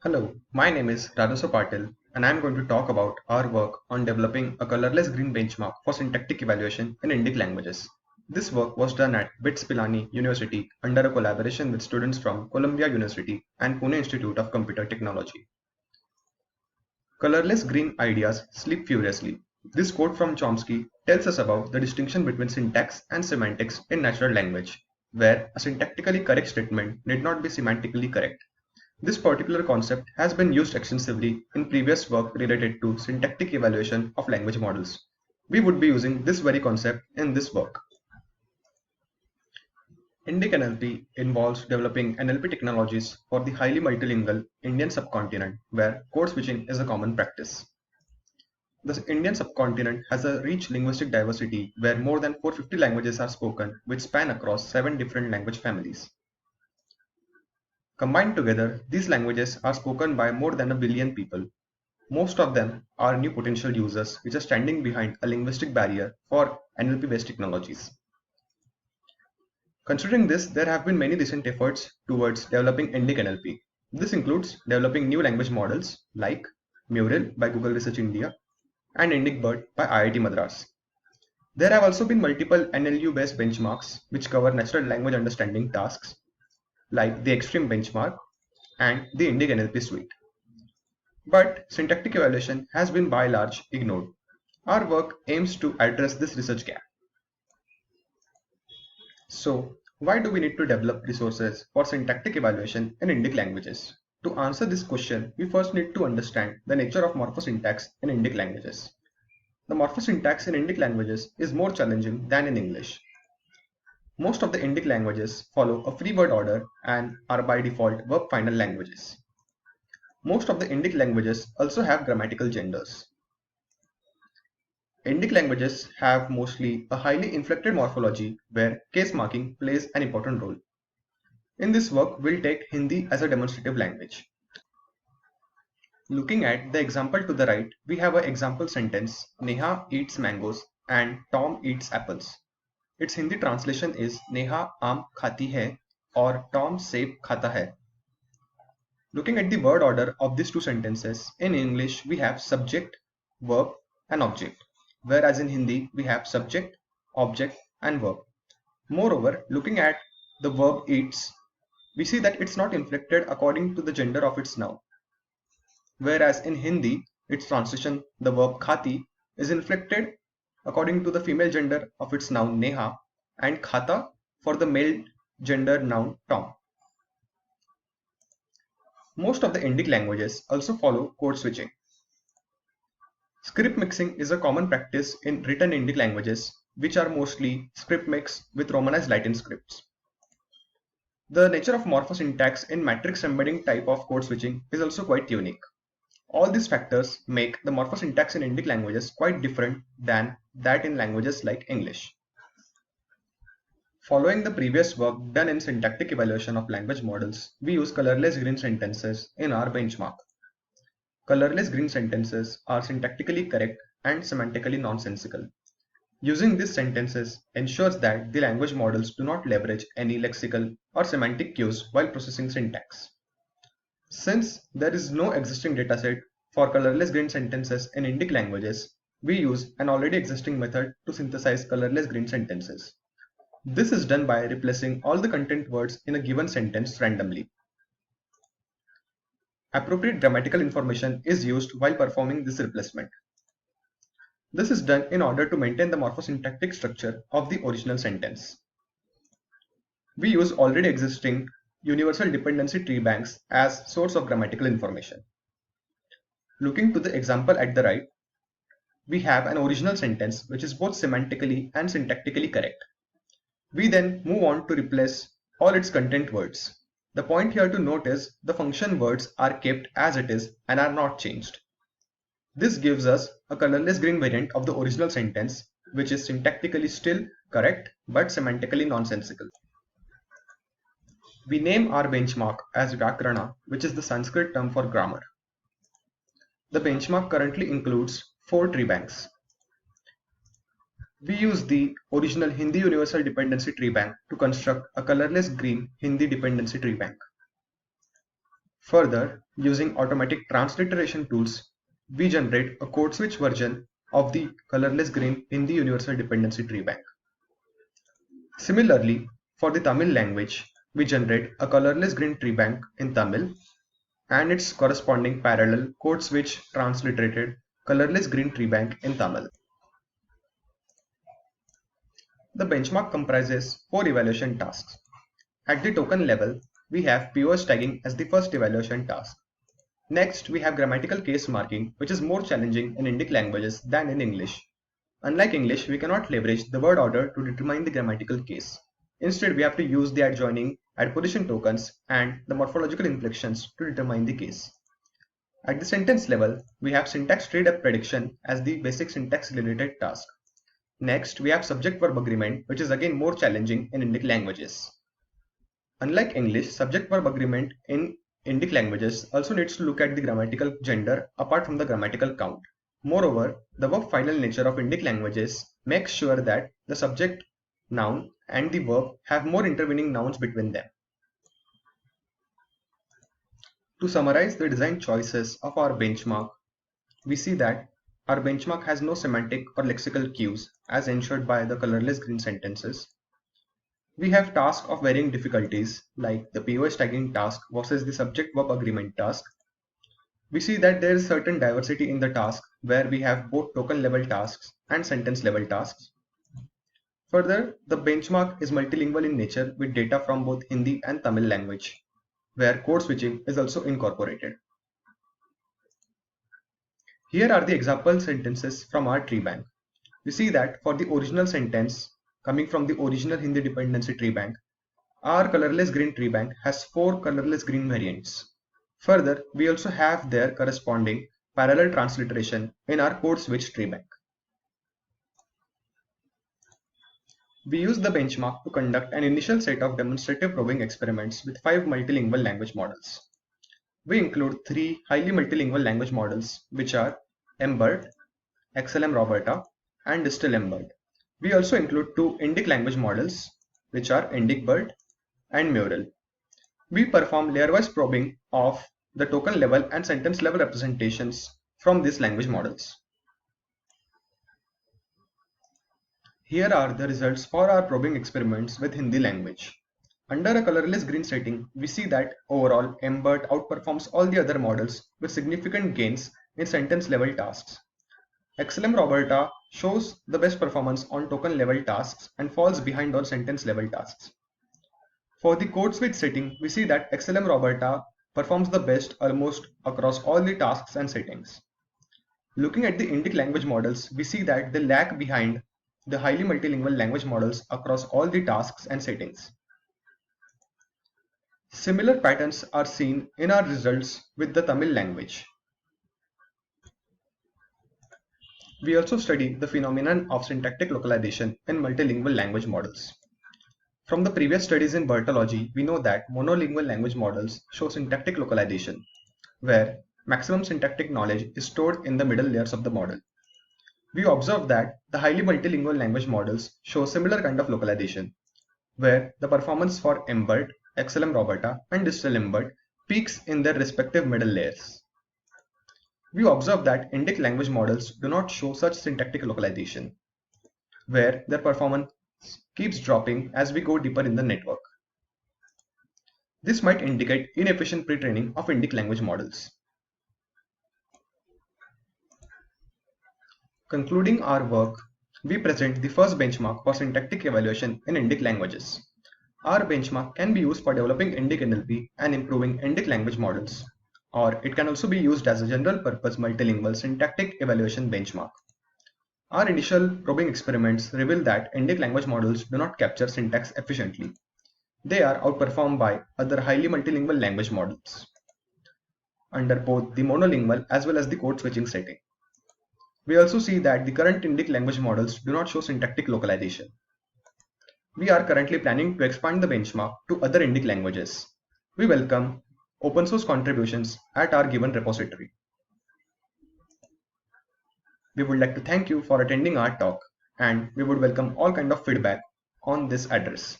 Hello, my name is Radhaso Patil and I am going to talk about our work on developing a colorless green benchmark for syntactic evaluation in Indic languages. This work was done at BITS Pilani University under a collaboration with students from Columbia University and Pune Institute of Computer Technology. Colorless green ideas sleep furiously. This quote from Chomsky tells us about the distinction between syntax and semantics in natural language, where a syntactically correct statement need not be semantically correct. This particular concept has been used extensively in previous work related to syntactic evaluation of language models. We would be using this very concept in this work. Indic NLP involves developing NLP technologies for the highly multilingual Indian subcontinent where code switching is a common practice. The Indian subcontinent has a rich linguistic diversity where more than 450 languages are spoken which span across 7 different language families. Combined together, these languages are spoken by more than a billion people. Most of them are new potential users which are standing behind a linguistic barrier for NLP-based technologies. Considering this, there have been many recent efforts towards developing Indic NLP. This includes developing new language models like Mural by Google Research India and IndicBird by IIT Madras. There have also been multiple NLU-based benchmarks which cover natural language understanding tasks like the Extreme Benchmark and the Indic NLP Suite. But syntactic evaluation has been by and large ignored. Our work aims to address this research gap. So, why do we need to develop resources for syntactic evaluation in Indic languages? To answer this question, we first need to understand the nature of morphosyntax in Indic languages. The morphosyntax in Indic languages is more challenging than in English. Most of the Indic languages follow a free word order and are by default verb final languages. Most of the Indic languages also have grammatical genders. Indic languages have mostly a highly inflected morphology where case marking plays an important role. In this work, we'll take Hindi as a demonstrative language. Looking at the example to the right, we have an example sentence, Neha eats mangoes and Tom eats apples. Its Hindi translation is Neha aam khati hai or Tom seb khata hai. Looking at the word order of these two sentences, in English we have subject, verb and object, whereas in Hindi we have subject, object and verb. Moreover, looking at the verb eats, we see that it's not inflected according to the gender of its noun, whereas in Hindi, its translation, the verb khati, is inflected according to the female gender of its noun Neha and khata for the male gender noun Tom. Most of the Indic languages also follow code switching. Script mixing is a common practice in written Indic languages, which are mostly script mix with Romanized Latin scripts. The nature of morphosyntax in matrix embedding type of code switching is also quite unique. All these factors make the morphosyntax in Indic languages quite different than that in languages like English. Following the previous work done in syntactic evaluation of language models, we use colorless green sentences in our benchmark. Colorless green sentences are syntactically correct and semantically nonsensical. Using these sentences ensures that the language models do not leverage any lexical or semantic cues while processing syntax. Since there is no existing dataset for colorless green sentences in Indic languages, we use an already existing method to synthesize colorless green sentences. This is done by replacing all the content words in a given sentence randomly. Appropriate grammatical information is used while performing this replacement. This is done in order to maintain the morphosyntactic structure of the original sentence. We use already existing universal dependency tree banks as source of grammatical information. Looking to the example at the right, we have an original sentence which is both semantically and syntactically correct. We then move on to replace all its content words. The point here to note is the function words are kept as it is and are not changed. This gives us a colorless green variant of the original sentence, which is syntactically still correct but semantically nonsensical. We name our benchmark as Vyakarana, which is the Sanskrit term for grammar. The benchmark currently includes 4 tree banks. We use the original Hindi Universal Dependency Tree Bank to construct a colorless green Hindi Dependency Tree Bank. Further, using automatic transliteration tools, we generate a code switch version of the colorless green in the Universal Dependency Tree Bank. Similarly, for the Tamil language, we generate a colorless green tree bank in Tamil and its corresponding parallel code switch transliterated colorless green tree bank in Tamil. The benchmark comprises 4 evaluation tasks. At the token level, we have POS tagging as the first evaluation task. Next, we have grammatical case marking, which is more challenging in Indic languages than in English. Unlike English, we cannot leverage the word order to determine the grammatical case. Instead, we have to use the adjoining adposition tokens and the morphological inflections to determine the case. At the sentence level, we have syntax tree depth prediction as the basic syntax related task. Next, we have subject-verb agreement, which is again more challenging in Indic languages. Unlike English, subject-verb agreement in Indic languages also needs to look at the grammatical gender apart from the grammatical count. Moreover, the verb final nature of Indic languages makes sure that the subject, noun, and the verb have more intervening nouns between them. To summarize the design choices of our benchmark, we see that our benchmark has no semantic or lexical cues as ensured by the colorless green sentences. We have tasks of varying difficulties like the POS tagging task versus the subject-verb agreement task. We see that there is certain diversity in the task where we have both token level tasks and sentence level tasks. Further, the benchmark is multilingual in nature with data from both Hindi and Tamil language, where code switching is also incorporated. Here are the example sentences from our tree bank. We see that for the original sentence coming from the original Hindi dependency tree bank, our colorless green tree bank has 4 colorless green variants. Further, we also have their corresponding parallel transliteration in our code switch tree bank. We use the benchmark to conduct an initial set of demonstrative probing experiments with 5 multilingual language models. We include 3 highly multilingual language models, which are mBERT, XLM Roberta, and Distal mBERT. We also include 2 Indic language models, which are IndicBERT and Mural. We perform layer-wise probing of the token level and sentence level representations from these language models. Here are the results for our probing experiments with Hindi language. Under a colorless green setting, we see that overall mBERT outperforms all the other models with significant gains in sentence level tasks. XLM Roberta shows the best performance on token level tasks and falls behind on sentence level tasks. For the code switch setting, we see that XLM Roberta performs the best almost across all the tasks and settings. Looking at the Indic language models, we see that they lag behind the highly multilingual language models across all the tasks and settings. Similar patterns are seen in our results with the Tamil language. We also study the phenomenon of syntactic localization in multilingual language models. From the previous studies in Bertology, we know that monolingual language models show syntactic localization, where maximum syntactic knowledge is stored in the middle layers of the model. We observe that the highly multilingual language models show similar kind of localization, where the performance for mBERT, XLM Roberta, and Distal mBERT peaks in their respective middle layers. We observe that Indic language models do not show such syntactic localization, where their performance keeps dropping as we go deeper in the network. This might indicate inefficient pre-training of Indic language models. Concluding our work, we present the first benchmark for syntactic evaluation in Indic languages. Our benchmark can be used for developing Indic NLP and improving Indic language models, or it can also be used as a general purpose multilingual syntactic evaluation benchmark. Our initial probing experiments reveal that Indic language models do not capture syntax efficiently. They are outperformed by other highly multilingual language models under both the monolingual as well as the code switching setting. We also see that the current Indic language models do not show syntactic localization. We are currently planning to expand the benchmark to other Indic languages. We welcome open source contributions at our given repository. We would like to thank you for attending our talk, and we would welcome all kind of feedback on this address.